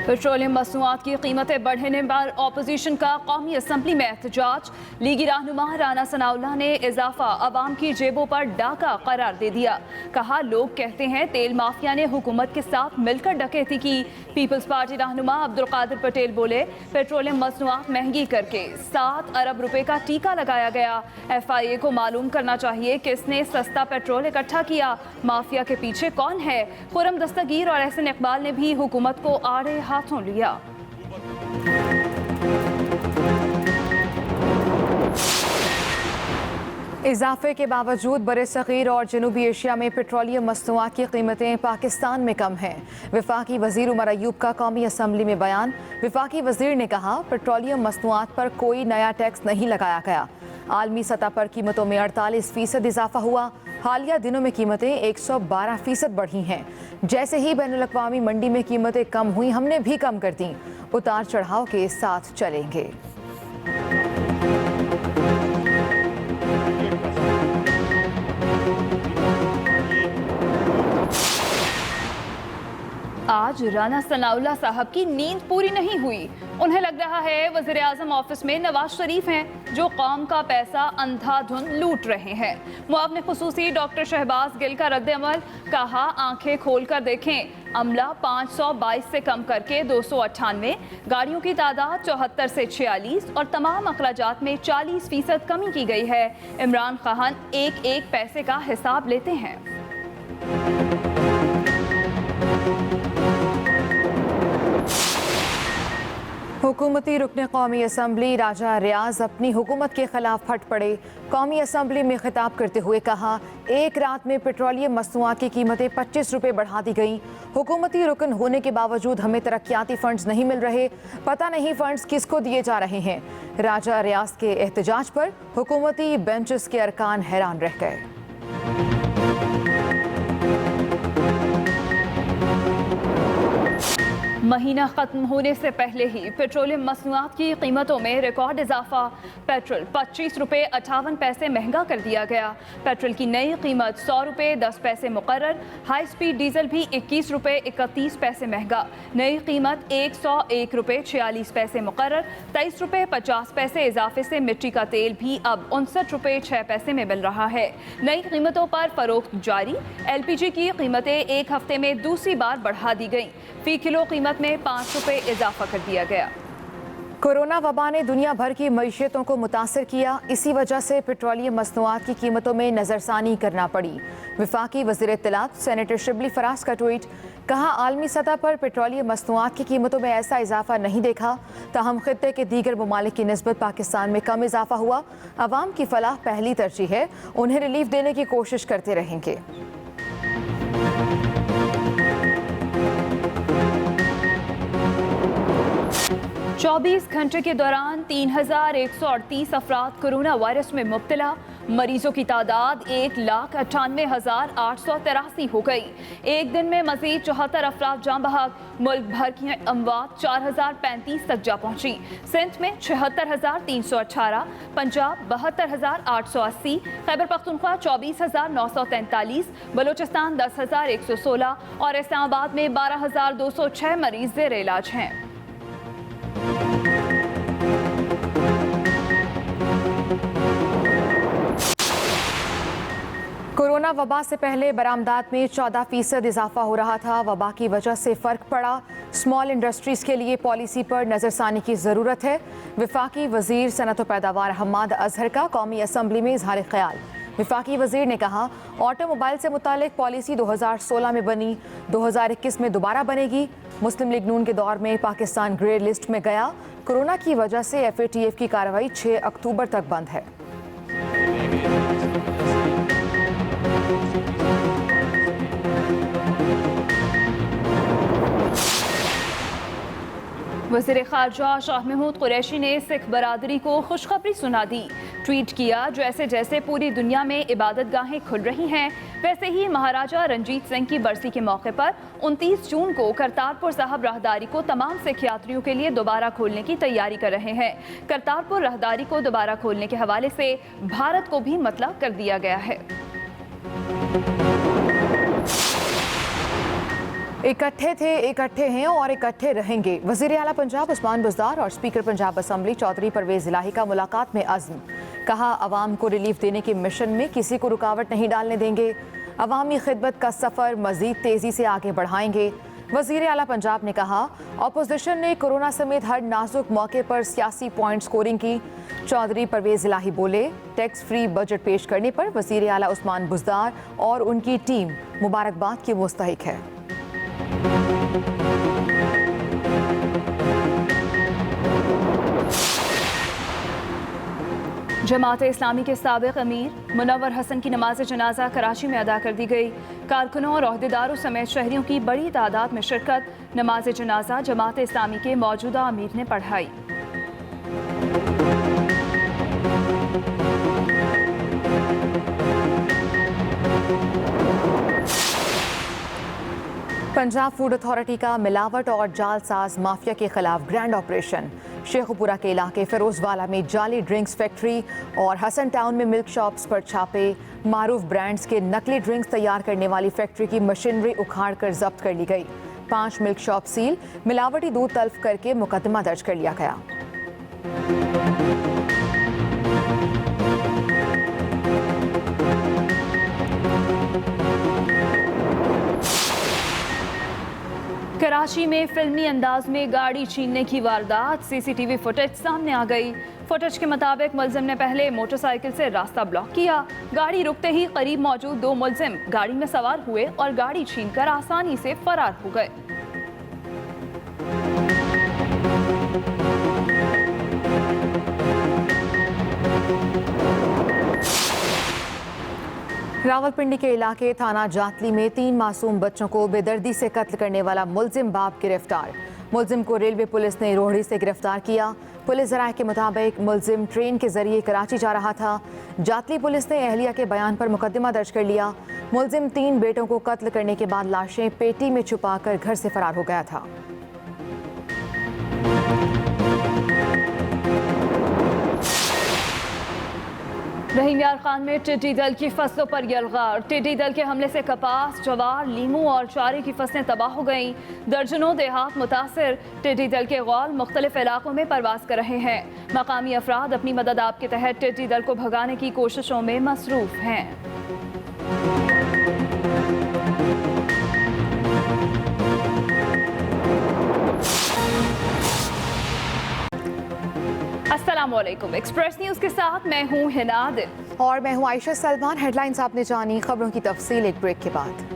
Petroleum मसनूआत की कीमतें बढ़ने पर अपोजिशन का कौमी असम्बली में एहतजाज। लीगी रहनुमा राना सनाउल्लाह ने इजाफा अवाम की जेबों पर डाका करार दे दिया। कहा, लोग कहते हैं तेल माफिया ने हुकूमत के साथ मिलकर डकैती की। पीपल्स पार्टी रहनुमा अब्दुल कादिर पटेल बोले, पेट्रोलियम मसनूआत महंगी करके 7 अरब रुपए का टीका लगाया गया। FIA को मालूम करना चाहिए किसने सस्ता पेट्रोल इकट्ठा किया, माफिया के पीछे कौन है। खुरम दस्तगीर और एहसन इकबाल ने भी हुकूमत को आड़े हाथों लिया। इजाफे के बावजूद बरसगीर और जनूबी एशिया में पेट्रोलियम मसनूआत की कीमतें पाकिस्तान में कम हैं। वफाकी वजीर उमर अयूब का कौमी असम्बली में बयान। वफाकी वजीर ने कहा, पेट्रोलियम मसनूआत पर कोई नया टैक्स नहीं लगाया गया। आलमी सतह पर कीमतों में 48% इजाफा हुआ। हालिया दिनों में कीमतें 112% बढ़ी हैं। जैसे ही बैनुल अक़वामी मंडी में कीमतें कम हुई, हमने भी कम कर दी। उतार चढ़ाव के साथ चलेंगे। आज राना सनाउल्लाह साहब की नींद पूरी नहीं हुई। उन्हें लग रहा है वज़ीर आज़म ऑफिस में नवाज शरीफ हैं जो कौम का पैसा अंधाधुंध लूट रहे हैं। मुआवने खुसूसी डॉक्टर शहबाज गिल का रद्द-ए-अमल। कहा, आंखें खोल कर देखें, अमला 522 से कम करके 298, गाड़ियों की तादाद 74 से 46 और तमाम अखराजात में 40% कमी की गई है। इमरान खान एक एक पैसे का हिसाब लेते हैं। हुकूमती रुकन कौमी असम्बली राजा रियाज अपनी हुकूमत के खिलाफ फट पड़े। कौमी असम्बली में खिताब करते हुए कहा, एक रात में पेट्रोलियम मसनूआत की कीमतें 25 रुपये बढ़ा दी गई। हुकूमती रुकन होने के बावजूद हमें तरक्याती फंड्स नहीं मिल रहे, पता नहीं फंड्स किसको दिए जा रहे हैं। राजा रियाज के एहतजाज पर हुकूमती बेंचेस के अरकान हैरान रह गए। महीना खत्म होने से पहले ही पेट्रोलियम मसनूआत की कीमतों में रिकॉर्ड इजाफा। पेट्रोल 25 रुपये 58 पैसे महंगा कर दिया गया। पेट्रोल की नई कीमत 100 रुपये 10 पैसे मुकर्रर। हाई स्पीड डीजल भी 21 रुपये 31 पैसे महंगा। नई कीमत 101 रुपये 46 पैसे मुकर्रर। 23 रुपये 50 पैसे इजाफे से मिट्टी का तेल भी अब 59 रुपये 6 पैसे में मिल रहा है। नई कीमतों पर फरोख्त जारी। LPG की कीमतें एक हफ्ते में दूसरी बार बढ़ा दी गई। फी किलो कीमत में 5 रुपये इजाफा कर दिया गया। कोरोना वबा ने दुनिया भर की मईशतों को मुतासर किया। इसी वजह से पेट्रोलियम मसनूआत की कीमतों में नज़रसानी करना पड़ी। वफाकी वज़ीर इत्तलात सेनेटर शिबली फराज का ट्वीट। कहा, आलमी सतह पर पेट्रोलियम मसनूआत की कीमतों में ऐसा इजाफा नहीं देखा। ताहम खित्ते के दीगर ममालिक की निस्बत पाकिस्तान में कम इजाफा हुआ। अवाम की फलाह पहली तरजीह है, उन्हें रिलीफ देने की कोशिश करते रहेंगे। 24 घंटे के दौरान 3138 अफराद कोरोना वायरस में मुब्तला। मरीजों की तादाद 1,98,883 हो गई। एक दिन में मजीद 74 अफराद जाँ बहक। मुल्क भर की अमवात 4035 तक जा पहुंची। सिंध में 76,318, पंजाब 72,880, खैबर पख्तूनख्वा 24,943, बलोचिस्तान 10,116 और इस्लामाबाद में 12,206 मरीज ज़ेर इलाज हैं। कोरोना वबा से पहले बरामदात में 14% इजाफा हो रहा था। वबा की वजह से फ़र्क पड़ा। स्मॉल इंडस्ट्रीज़ के लिए पॉलिसी पर नज़रसानी की ज़रूरत है। वफाकी वज़ीर सनत व पैदावार हम्माद अजहर का कौमी असम्बली में इजहार ख्याल। वफाकी वज़ीर ने कहा, ऑटोमोबाइल से मुतालिक पॉलिसी 2016 में बनी, 2021 में दोबारा बनेगी। मुस्लिम लीग नून के दौर में पाकिस्तान ग्रे लिस्ट में गया। कोरोना की वजह से FATF की कार्रवाई 6 अक्टूबर तक बंद है। वज़ीर ख़ारजा शाह महमूद कुरैशी ने सिख बरादरी को खुशखबरी सुना दी। ट्वीट किया, जैसे जैसे पूरी दुनिया में इबादत गाहें खुल रही हैं, वैसे ही महाराजा रंजीत सिंह की बरसी के मौके पर 29 जून को करतारपुर साहब राहदारी को तमाम सिख यात्रियों के लिए दोबारा खोलने की तैयारी कर रहे हैं। करतारपुर राहदारी को दोबारा खोलने के हवाले से भारत को भी मतला कर दिया गया है। इकट्ठे थे, इकट्ठे हैं और इकट्ठे रहेंगे। वज़ीर आला पंजाब उस्मान बुज़दार और स्पीकर पंजाब असम्बली चौधरी परवेज़ इलाही का मुलाकात में अज़्म। कहा, अवाम को रिलीफ देने के मिशन में किसी को रुकावट नहीं डालने देंगे। अवामी खिदमत का सफ़र मज़ीद तेज़ी से आगे बढ़ाएंगे। वज़ीर आला पंजाब ने कहा, अपोजिशन ने कोरोना समेत हर नाजुक मौके पर सियासी पॉइंट स्कोरिंग की। चौधरी परवेज़ इलाही बोले, टैक्स फ्री बजट पेश करने पर वज़ीर आला उस्मान बुज़दार और उनकी टीम मुबारकबाद की मुस्तहिक है। जमात इस्लामी के साबिक अमीर मुनव्वर हसन की नमाज जनाजा कराची में अदा कर दी गई। कारकुनों और अहदेदारों समेत शहरियों की बड़ी तादाद में शिरकत। नमाज जनाजा जमात इस्लामी के मौजूदा अमीर ने पढ़ाई। पंजाब फूड अथॉरिटी का मिलावट और जालसाज माफिया के खिलाफ ग्रैंड ऑपरेशन। शेखुपुरा के इलाके फिरोजवाला में जाली ड्रिंक्स फैक्ट्री और हसन टाउन में मिल्क शॉप्स पर छापे। मारूफ ब्रांड्स के नकली ड्रिंक्स तैयार करने वाली फैक्ट्री की मशीनरी उखाड़ कर जब्त कर ली गई। 5 मिल्क शॉप सील, मिलावटी दूध तल्फ करके मुकदमा दर्ज कर लिया गया। कराची में फिल्मी अंदाज में गाड़ी छीनने की वारदात। सीसीटीवी फुटेज सामने आ गई। फुटेज के मुताबिक मुलजिम ने पहले मोटरसाइकिल से रास्ता ब्लॉक किया। गाड़ी रुकते ही करीब मौजूद 2 मुलजिम गाड़ी में सवार हुए और गाड़ी छीनकर आसानी से फरार हो गए। रावलपिंडी के इलाके थाना जातली में 3 मासूम बच्चों को बेदर्दी से कत्ल करने वाला मुलजिम बाप गिरफ्तार। मुलजिम को रेलवे पुलिस ने रोहड़ी से गिरफ्तार किया। पुलिस ज़राए के मुताबिक मुलजिम ट्रेन के जरिए कराची जा रहा था। जातली पुलिस ने अहलिया के बयान पर मुकदमा दर्ज कर लिया। मुलजिम 3 बेटों को कत्ल करने के बाद लाशें पेटी में छुपाकर घर से फरार हो गया था। रहीम यार खान में टिड्डी दल की फसलों पर यलगार। टिड्डी दल के हमले से कपास, जवार, लीमू और चारे की फसलें तबाह हो गईं। दर्जनों देहात मुतासिर। टिड्डी दल के गौल मुख्तलिफ इलाकों में परवास कर रहे हैं। मकामी अफराद अपनी मदद आप के तहत टिड्डी दल को भगाने की कोशिशों में मसरूफ हैं। अस्सलामुअलैकुम। एक्सप्रेस न्यूज़ के साथ मैं हूँ हिनाद और मैं हूँ आयशा सलमान। हेडलाइंस आपने जानी, खबरों की तफसील एक ब्रेक के बाद।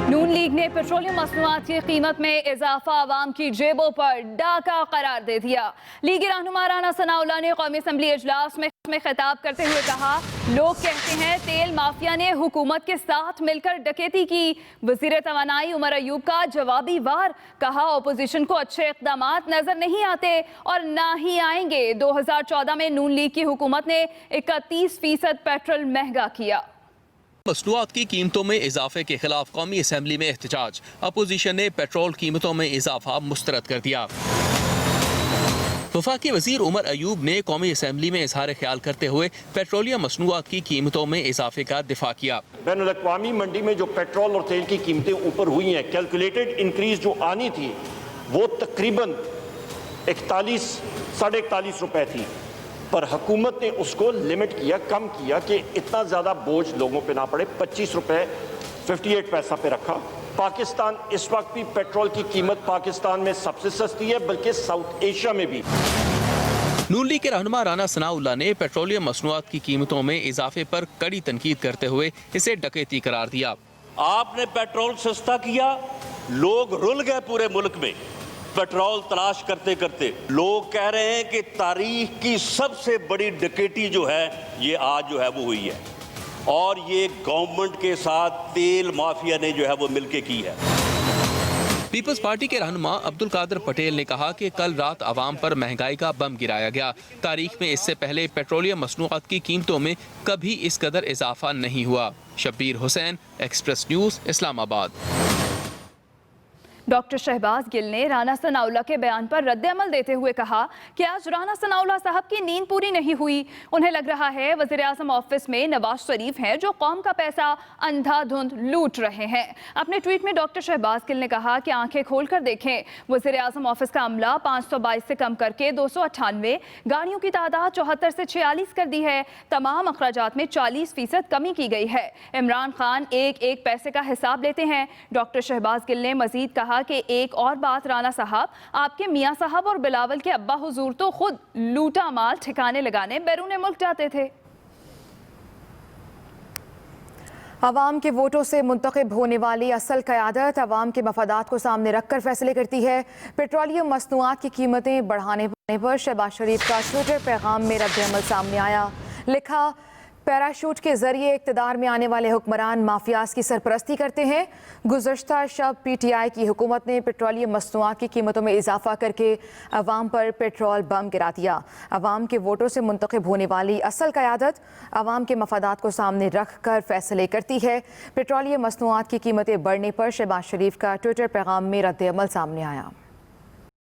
नून लीग ने पेट्रोलियम मसनूआत की कीमत में इजाफा आवाम की जेबों पर डाका करार दे दिया। लीगी रहनुमा राना सनाउल्लाह ने कौमी असम्बली इजलास में खिताब करते हुए कहा, लोग कहते हैं तेल माफिया ने हुकूमत के साथ मिलकर डकैती की। वजीर तवानाई उमर अयूब का जवाबी वार। कहा, अपोजिशन को अच्छे इक़दामात नजर नहीं आते और ना ही आएंगे। 2014 में नून लीग की हुकूमत ने 31% पेट्रोल महंगा किया। मसनूआत की कीमतों में इजाफे के खिलाफ कौमी असम्बली में एहतजाज। अपोजिशन ने पेट्रोल कीमतों में इजाफा मुस्तरद कर दिया। वफाकी वजीर उमर अयूब ने कौमी असम्बली में इजहार ख्याल करते हुए पेट्रोलियम मसनूआत की कीमतों में इजाफे का दिफा किया। बैनुल-अक़वामी मंडी में जो पेट्रोल और तेल की कीमतें ऊपर हुई हैं, कैलकुलेटेड इंक्रीज जो आनी थी वो तकरीबन 41-41.5 रुपए थी, पर हुकूमत ने उसको लिमिट किया, कम किया कि इतना ज़्यादा बोझ लोगों पे ना पड़े। 25 रुपए 58 पैसा पे रखा। पाकिस्तान इस वक्त भी पेट्रोल की कीमत पाकिस्तान में सबसे सस्ती है, बल्कि साउथ एशिया में भी। नून लीग के रहनुमा राना सनाउल्लाह ने पेट्रोलियम मसनूआत की कीमतों में इजाफे पर कड़ी तनकीद करते हुए इसे डकैती करार दिया। आपने पेट्रोल सस्ता किया, लोग रुल गए पूरे मुल्क में पेट्रोल तलाश करते करते। लोग कह रहे हैं कि तारीख की सबसे बड़ी डकैती जो है ये आज जो है वो हुई है, और ये गवर्नमेंट के साथ तेल माफिया ने जो है वो मिलके की है। पीपल्स पार्टी के रहनुमा अब्दुल कादिर पटेल ने कहा कि कल रात आवाम पर महंगाई का बम गिराया गया। तारीख में इससे पहले पेट्रोलियम मसनूआत की कीमतों में कभी इस कदर इजाफा नहीं हुआ। Shabbir Hussain, Express News, Islamabad. Doctor Shahbaz Gill ने राना सनाउल्लाह के बयान पर रद्द-ए-अमल देते हुए कहा कि आज राना सनाउल्लाह साहब की नींद पूरी नहीं हुई। उन्हें लग रहा है वज़ीर-ए-आज़म ऑफिस में नवाज शरीफ हैं जो कौम का पैसा अंधाधुंध लूट रहे हैं। अपने ट्वीट में डॉक्टर शहबाज गिल ने कहा कि आंखें खोलकर देखें, वज़ीर-ए-आज़म ऑफिस का अमला 522 से कम करके 298, गाड़ियों की तादाद 74 से 46 कर दी है। तमाम अखराजात में 40% कमी की गई है। इमरान खान एक एक पैसे का हिसाब लेते हैं। डॉक्टर शहबाज गिल ने मजीद कहा कि एक और बात राना साहब, आपके मियां साहब और बिलावल के अब्बा हुजूर तो खुद लूटा माल ठिकाने लगाने बैरून मुल्क जाते थे। अवाम के वोटों से मुंतखब होने वाली असल क़यादत अवाम के मफादात को सामने रखकर फैसले करती है। पेट्रोलियम मसनूआत की कीमतें बढ़ाने पर शहबाज शरीफ का ट्विटर पैगाम में रद्द-ए-अमल सामने आया। लिखा, पैराशूट के जरिए इक़्तिदार में आने वाले हुक्मरान माफियाज की सरपरस्ती करते हैं। गुज़श्ता शब PTI की हुकूमत ने पेट्रोलियम मसनूआत की कीमतों में इजाफा करके अवाम पर पेट्रोल बम गिरा दिया। अवाम के वोटों से मुंतखब होने वाली असल क़यादत अवाम के मफादात को सामने रख कर फैसले करती है। पेट्रोलियम मसनूआत की कीमतें बढ़ने पर शहबाज शरीफ का ट्विटर पैगाम में रद्द-ए-अमल सामने आया।